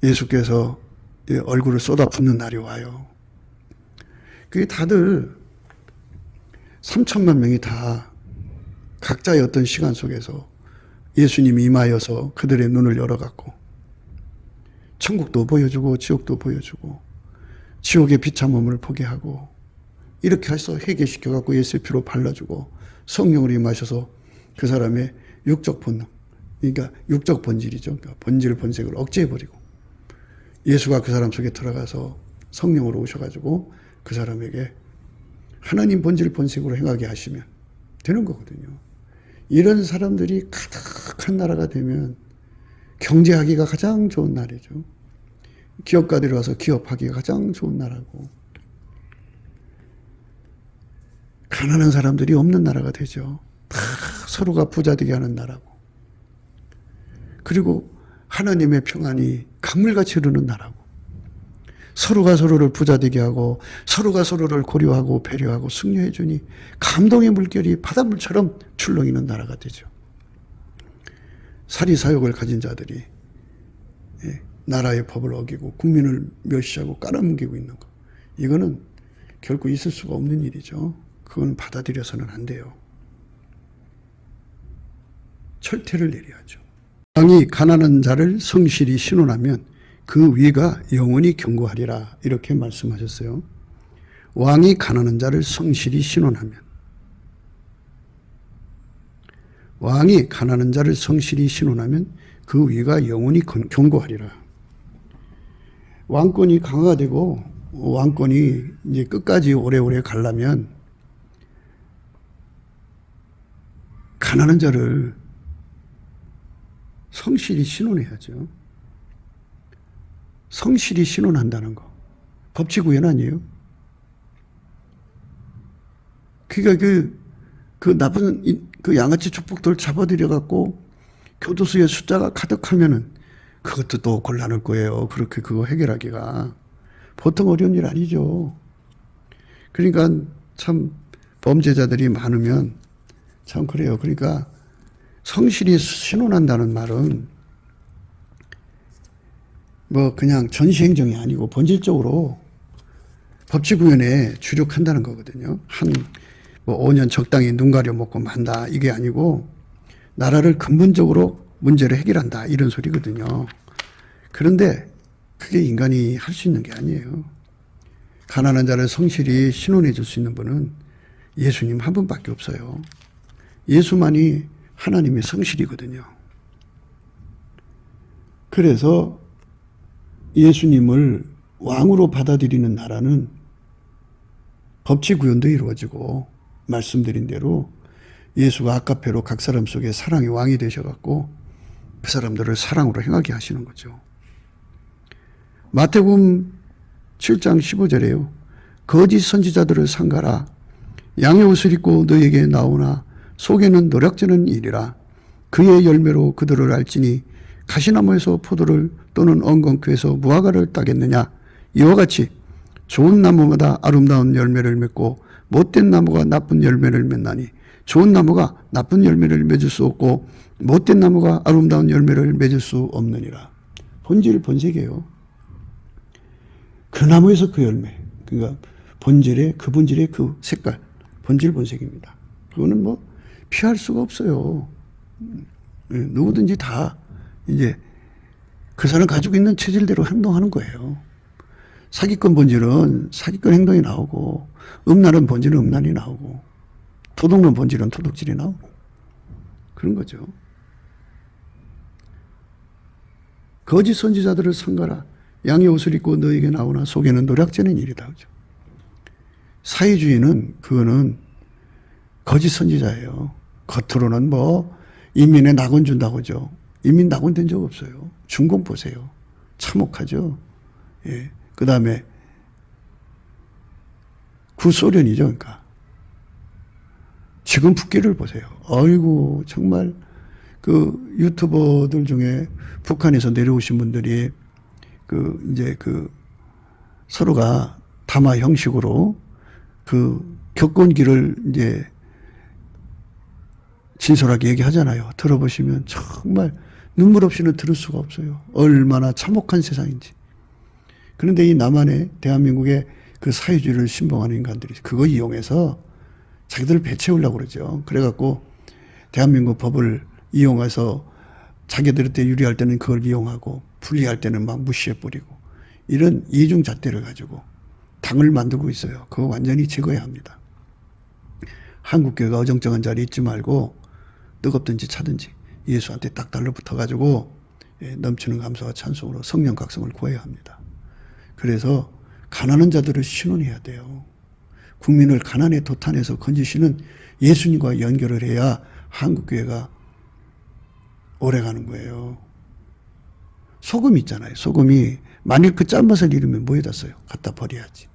예수께서 얼굴을 쏟아붓는 날이 와요. 그게 다들 3천만 명이 다 각자의 어떤 시간 속에서 예수님이 임하여서 그들의 눈을 열어갖고 천국도 보여주고 지옥도 보여주고 지옥의 비참함을 보게 하고 이렇게 해서 회개시켜갖고 예수의 피로 발라주고 성령으로 임하셔서 그 사람의 육적 본능, 그러니까 육적 본질이죠. 그러니까 본질, 본색을 억제해버리고 예수가 그 사람 속에 들어가서 성령으로 오셔가지고 그 사람에게 하나님 본질, 본색으로 행하게 하시면 되는 거거든요. 이런 사람들이 가득한 나라가 되면 경제하기가 가장 좋은 나라죠. 기업가들이 와서 기업하기가 가장 좋은 나라고 가난한 사람들이 없는 나라가 되죠. 다 서로가 부자되게 하는 나라고 그리고 하나님의 평안이 강물같이 흐르는 나라고 서로가 서로를 부자되게 하고 서로가 서로를 고려하고 배려하고 승려해 주니 감동의 물결이 바닷물처럼 출렁이는 나라가 되죠. 사리사욕을 가진 자들이 나라의 법을 어기고 국민을 멸시하고 깔아뭉개고 있는 것, 이거는 결코 있을 수가 없는 일이죠. 그건 받아들여서는 안 돼요. 철퇴를 내려야죠. 왕이 가난한 자를 성실히 신원하면 그 위가 영원히 견고하리라 이렇게 말씀하셨어요. 왕이 가난한 자를 성실히 신원하면, 왕이 가난한 자를 성실히 신원하면 그 위가 영원히 견고하리라. 왕권이 강화가 되고 왕권이 이제 끝까지 오래오래 가려면 가난한 자를 성실히 신원해야죠. 성실히 신원한다는 거. 법치구현 아니에요? 그러니까 그 나쁜 그 양아치 족복들 잡아들여갖고 교도소에 숫자가 가득하면은 그것도 또 곤란할 거예요. 그렇게 그거 해결하기가. 보통 어려운 일 아니죠. 그러니까 참 범죄자들이 많으면 참 그래요. 그러니까 성실히 신원한다는 말은 뭐 그냥 전시행정이 아니고 본질적으로 법치구현에 주력한다는 거거든요. 뭐 5년 적당히 눈 가려 먹고 만다 이게 아니고 나라를 근본적으로 문제를 해결한다 이런 소리거든요. 그런데 그게 인간이 할 수 있는 게 아니에요. 가난한 자를 성실히 신원해 줄 수 있는 분은 예수님 한 분밖에 없어요. 예수만이 하나님의 성실이거든요. 그래서 예수님을 왕으로 받아들이는 나라는 법치구현도 이루어지고 말씀드린 대로 예수가 아까페로 각 사람 속에 사랑의 왕이 되셔갖고 그 사람들을 사랑으로 행하게 하시는 거죠. 마태복음 7장 15절에요. 거짓 선지자들을 삼가라. 양의 옷을 입고 너에게 나오나 속에는 노략질은 일이라. 그의 열매로 그들을 알지니 가시나무에서 포도를 또는 엉겅퀴에서 무화과를 따겠느냐. 이와 같이 좋은 나무마다 아름다운 열매를 맺고 못된 나무가 나쁜 열매를 맺나니 좋은 나무가 나쁜 열매를 맺을 수 없고 못된 나무가 아름다운 열매를 맺을 수 없느니라. 본질 본색이에요. 그 나무에서 그 열매. 그러니까 본질의 그 색깔. 본질 본색입니다. 그거는 뭐 피할 수가 없어요. 누구든지 다 이제 그 사람 가지고 있는 체질대로 행동하는 거예요. 사기꾼 본질은 사기꾼 행동이 나오고 음란한 본질은 음란이 나오고 도둑놈 본질은 도둑질이 나오고 그런 거죠. 거짓 선지자들을 삼가라. 양의 옷을 입고 너에게 나오나 속에는 노략질은 일이다. 그죠? 사회주의는 그거는 거짓 선지자예요. 겉으로는 뭐 인민에 낙원 준다고 하죠. 인민 낙원 된 적 없어요. 중공 보세요. 참혹하죠. 예. 그 다음에 구소련이죠. 그러니까 지금 북기를 보세요. 아이고 정말 그 유튜버들 중에 북한에서 내려오신 분들이 이제 서로가 담화 형식으로 겪은 길을 이제 진솔하게 얘기하잖아요. 들어보시면 정말 눈물 없이는 들을 수가 없어요. 얼마나 참혹한 세상인지. 그런데 이 남한의 대한민국의 그 사회주의를 신봉하는 인간들이 그거 이용해서 자기들을 배채우려고 그러죠. 그래갖고 대한민국 법을 이용해서 자기들한테 유리할 때는 그걸 이용하고 불리할 때는 막 무시해버리고 이런 이중잣대를 가지고 당을 만들고 있어요. 그거 완전히 제거해야 합니다. 한국교회가 어정쩡한 자리에 있지 말고 뜨겁든지 차든지 예수한테 딱 달라붙어가지고 넘치는 감사와 찬송으로 성령 각성을 구해야 합니다. 그래서 가난한 자들을 신원해야 돼요. 국민을 가난의 도탄에서 건지시는 예수님과 연결을 해야 한국교회가 오래가는 거예요. 소금 있잖아요. 소금이 만일 그 짠맛을 잃으면 뭐에다 써요? 갖다 버려야지.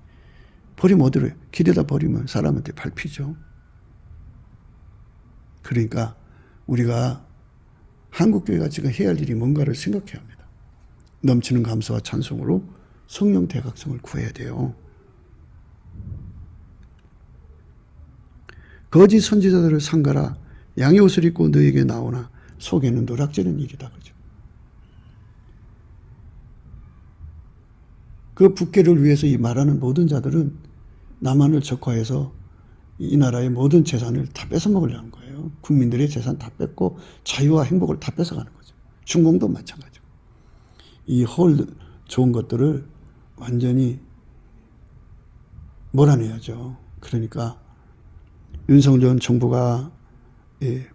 버리면 어디로 해요? 길에다 버리면 사람한테 밟히죠. 그러니까 우리가 한국교회가 지금 해야 할 일이 뭔가를 생각해야 합니다. 넘치는 감사와 찬송으로 성령 대각성을 구해야 돼요. 거짓 선지자들을 삼가라. 양의 옷을 입고 너에게 나오나 속에는 노략질은 일이다. 그죠? 그 북계를 위해서 이 말하는 모든 자들은 남한을 적화해서 이 나라의 모든 재산을 다 뺏어먹으려는 거예요. 거예요. 국민들의 재산 다 뺏고 자유와 행복을 다 뺏어가는 거죠. 중공도 마찬가지고. 이 좋은 것들을 완전히 몰아내야죠. 그러니까 윤석열 정부가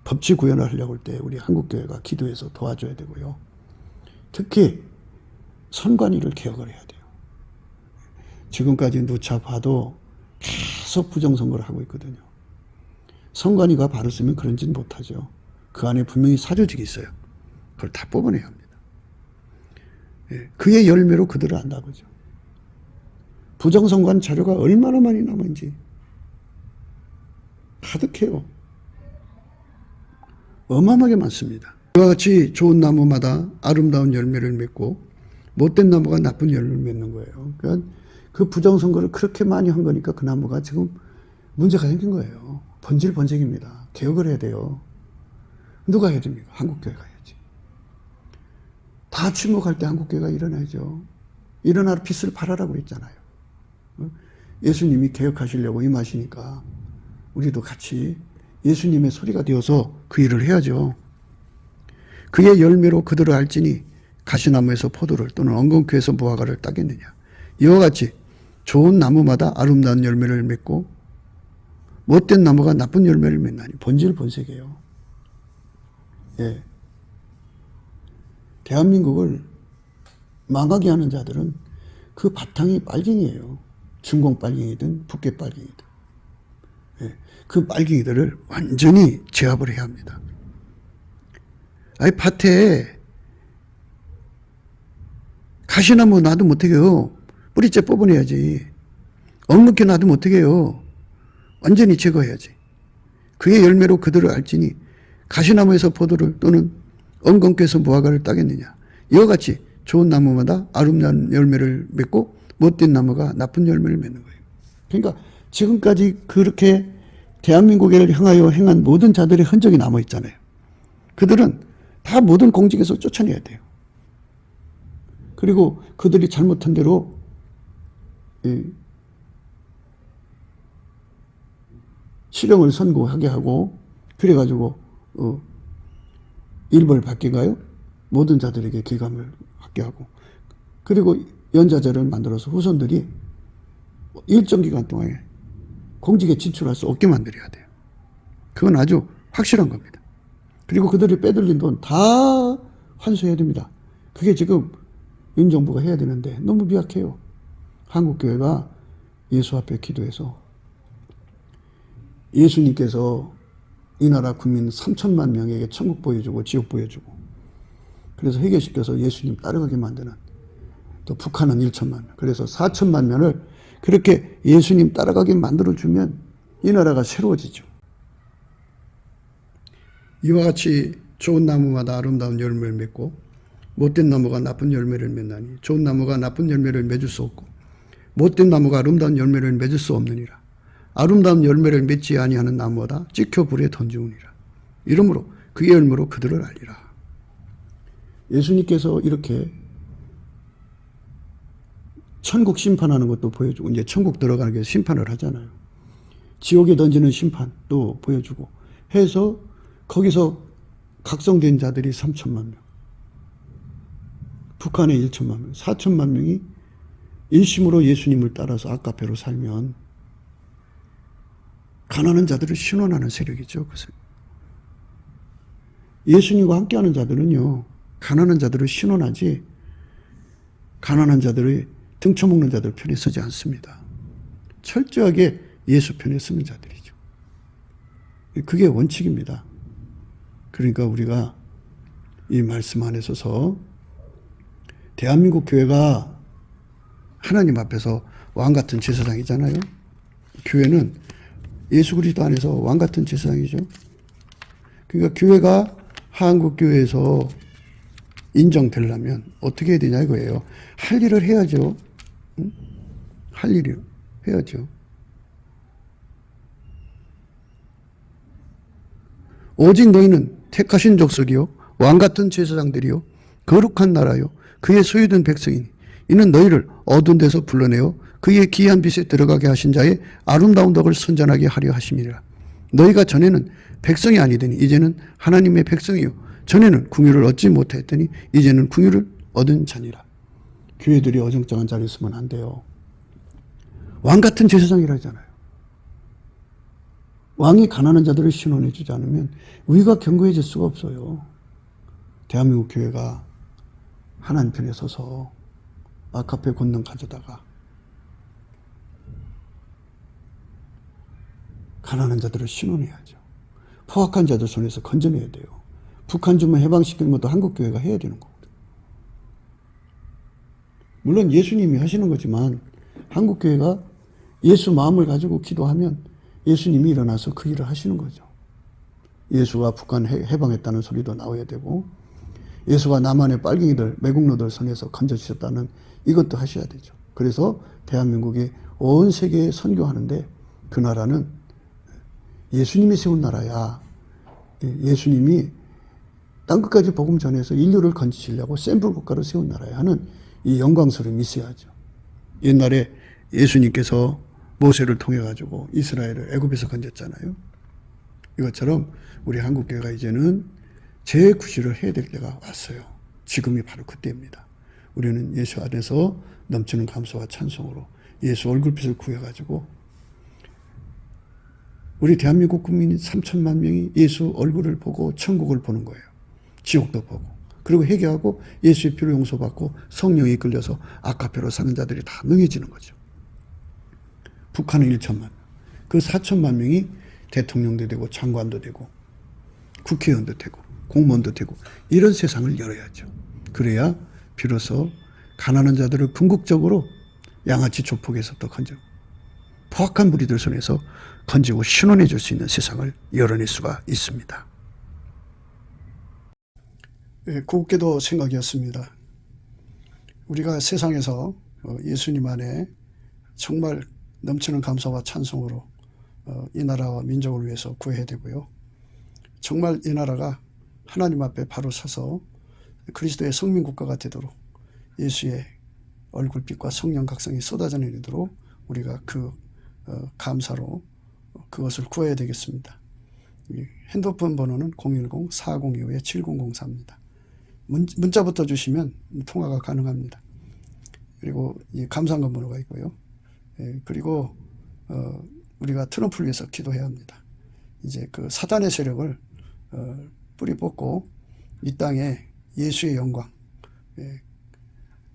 법치 구현을 하려고 할 때 우리 한국교회가 기도해서 도와줘야 되고요. 특히 선관위를 개혁을 해야 돼요. 지금까지 누차 봐도 계속 부정선거를 하고 있거든요. 선관위가 바로 쓰면 그런 짓 못하죠. 그 안에 분명히 사조직이 있어요. 그걸 다 뽑아내야 합니다. 그의 열매로 그들을 안다고죠. 부정선관 자료가 얼마나 많이 남은지 가득해요. 어마어마하게 많습니다. 이와 같이 좋은 나무마다 아름다운 열매를 맺고 못된 나무가 나쁜 열매를 맺는 거예요. 그러니까 그 부정선거를 그렇게 많이 한 거니까 그 나무가 지금 문제가 생긴 거예요. 번질번색입니다. 개혁을 해야 돼요. 누가 해야 됩니까? 한국교회가 해야지. 다 침묵할 때 한국교회가 일어나야죠. 일어나라 빛을 발하라고 그랬잖아요. 예수님이 개혁하시려고 임하시니까 우리도 같이 예수님의 소리가 되어서 그 일을 해야죠. 그의 열매로 그들을 알지니 가시나무에서 포도를 또는 엉겅퀴에서 무화과를 따겠느냐. 이와 같이 좋은 나무마다 아름다운 열매를 맺고 못된 나무가 나쁜 열매를 맺나니 번질번색이에요. 예. 대한민국을 망하게 하는 자들은 그 바탕이 빨갱이에요. 중공 빨갱이든 북계 빨갱이든. 예. 그 빨갱이들을 완전히 제압을 해야 합니다. 아니 밭에 가시나무 놔두면 어떡해요. 뿌리째 뽑아내야지. 엉겅퀴 놔두면 어떡해요. 완전히 제거해야지. 그의 열매로 그들을 알지니 가시나무에서 포도를 또는 엉겅퀴에서 무화과를 따겠느냐. 이와 같이 좋은 나무마다 아름다운 열매를 맺고 못된 나무가 나쁜 열매를 맺는 거예요. 그러니까 지금까지 그렇게 대한민국을 향하여 행한 모든 자들의 흔적이 남아있잖아요. 그들은 다 모든 공직에서 쫓아내야 돼요. 그리고 그들이 잘못한 대로 실형을 선고하게 하고 그래가지고 일벌 받게 가요. 모든 자들에게 기감을 받게 하고 그리고 연좌제를 만들어서 후손들이 일정 기간 동안에 공직에 진출할 수 없게 만들어야 돼요. 그건 아주 확실한 겁니다. 그리고 그들이 빼돌린 돈 다 환수해야 됩니다. 그게 지금 윤 정부가 해야 되는데 너무 미약해요. 한국교회가 예수 앞에 기도해서 예수님께서 이 나라 국민 3천만 명에게 천국 보여주고 지옥 보여주고 그래서 회개시켜서 예수님 따라가게 만드는 또 북한은 1천만 명 그래서 4천만 명을 그렇게 예수님 따라가게 만들어주면 이 나라가 새로워지죠. 이와 같이 좋은 나무마다 아름다운 열매를 맺고 못된 나무가 나쁜 열매를 맺나니 좋은 나무가 나쁜 열매를 맺을 수 없고 못된 나무가 아름다운 열매를 맺을 수 없느니라. 아름다운 열매를 맺지 아니하는 나무마다 찍혀 불에 던지우니라. 이러므로 그의 열매로 그들을 알리라. 예수님께서 이렇게 천국 심판하는 것도 보여주고 이제 천국 들어가는 게 심판을 하잖아요. 지옥에 던지는 심판도 보여주고 해서 거기서 각성된 자들이 3천만 명, 북한에 1천만 명, 4천만 명이 일심으로 예수님을 따라서 아까페로 살면 가난한 자들을 신원하는 세력이죠. 그것은. 예수님과 함께하는 자들은요. 가난한 자들을 신원하지 가난한 자들의 등쳐먹는 자들 편에 서지 않습니다. 철저하게 예수 편에 서는 자들이죠. 그게 원칙입니다. 그러니까 우리가 이 말씀 안에 서서 대한민국 교회가 하나님 앞에서 왕같은 제사장이잖아요. 교회는 예수 그리스도 안에서 왕같은 제사장이죠. 그러니까 교회가 한국교회에서 인정되려면 어떻게 해야 되냐 이거예요. 할 일을 해야죠. 응? 할 일을 해야죠. 오직 너희는 택하신 족속이요 왕같은 제사장들이요 거룩한 나라요 그의 소유된 백성이니 이는 너희를 어두운 데서 불러내어 그의 기이한 빛에 들어가게 하신 자의 아름다운 덕을 선전하게 하려 하심이라. 너희가 전에는 백성이 아니더니 이제는 하나님의 백성이요 전에는 궁유를 얻지 못했더니 이제는 궁유를 얻은 자니라. 교회들이 어정쩡한 자리에 있으면 안 돼요. 왕 같은 제사장이라잖아요. 왕이 가난한 자들을 신원해 주지 않으면 우리가 견고해질 수가 없어요. 대한민국 교회가 하나님 편에 서서 아카페 권능 가져다가 가난한 자들을 신원해야죠. 포악한 자들 손에서 건져내야 돼요. 북한 주민 해방시키는 것도 한국교회가 해야 되는 거거든요. 물론 예수님이 하시는 거지만 한국교회가 예수 마음을 가지고 기도하면 예수님이 일어나서 그 일을 하시는 거죠. 예수가 북한 해방했다는 소리도 나와야 되고 예수가 남한의 빨갱이들, 매국노들 손에서 건져주셨다는 이것도 하셔야 되죠. 그래서 대한민국이 온 세계에 선교하는데 그 나라는 예수님이 세운 나라야. 예수님이 땅끝까지 복음 전해서 인류를 건지시려고 샘플 국가를 세운 나라야 하는 이 영광스러움이 있어야죠. 옛날에 예수님께서 모세를 통해 가지고 이스라엘을 애굽에서 건졌잖아요. 이것처럼 우리 한국교회가 이제는 재구실을 해야 될 때가 왔어요. 지금이 바로 그때입니다. 우리는 예수 안에서 넘치는 감사와 찬송으로 예수 얼굴빛을 구해가지고 우리 대한민국 국민 3천만 명이 예수 얼굴을 보고 천국을 보는 거예요. 지옥도 보고. 그리고 회개하고 예수의 피로 용서받고 성령이 이끌려서 아카페로 사는 자들이 다 명해지는 거죠. 북한은 1천만 명. 그 4천만 명이 대통령도 되고 장관도 되고 국회의원도 되고 공무원도 되고 이런 세상을 열어야죠. 그래야 비로소 가난한 자들을 궁극적으로 양아치 조폭에서부터 건지고 포악한 무리들 손에서 건지고 신원해 줄 수 있는 세상을 열어낼 수가 있습니다. 곱게도 생각이었습니다. 우리가 세상에서 예수님 안에 정말 넘치는 감사와 찬송으로 이 나라와 민족을 위해서 구해야 되고요. 정말 이 나라가 하나님 앞에 바로 서서 그리스도의 성민국가가 되도록 예수의 얼굴빛과 성령 각성이 쏟아져 내리도록 우리가 그 감사로 그것을 구해야 되겠습니다. 핸드폰 번호는 010-4025-7004입니다. 문자부터 주시면 통화가 가능합니다. 그리고 이 감사헌금 번호가 있고요. 그리고 우리가 트럼프를 위해서 기도해야 합니다. 이제 그 사단의 세력을 뿌리 뽑고 이 땅에 예수의 영광,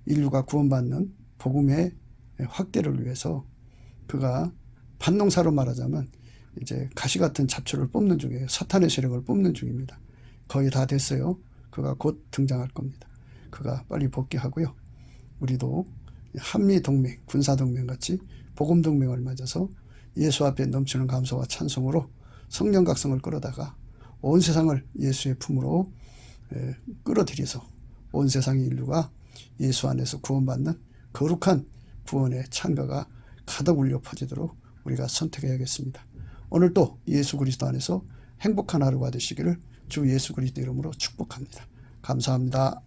인류가 구원받는 복음의 확대를 위해서 그가 반농사로 말하자면 이제 가시 같은 잡초를 뽑는 중이에요. 사탄의 세력을 뽑는 중입니다. 거의 다 됐어요. 그가 곧 등장할 겁니다. 그가 빨리 복귀하고요. 우리도 한미동맹, 군사동맹 같이 복음동맹을 맺어서 예수 앞에 넘치는 감사와 찬송으로 성령 각성을 끌어다가 온 세상을 예수의 품으로 끌어들여서 온 세상의 인류가 예수 안에서 구원받는 거룩한 구원의 찬가가 가득 울려 퍼지도록 우리가 선택해야겠습니다. 오늘도 예수 그리스도 안에서 행복한 하루가 되시기를 주 예수 그리스도 이름으로 축복합니다. 감사합니다.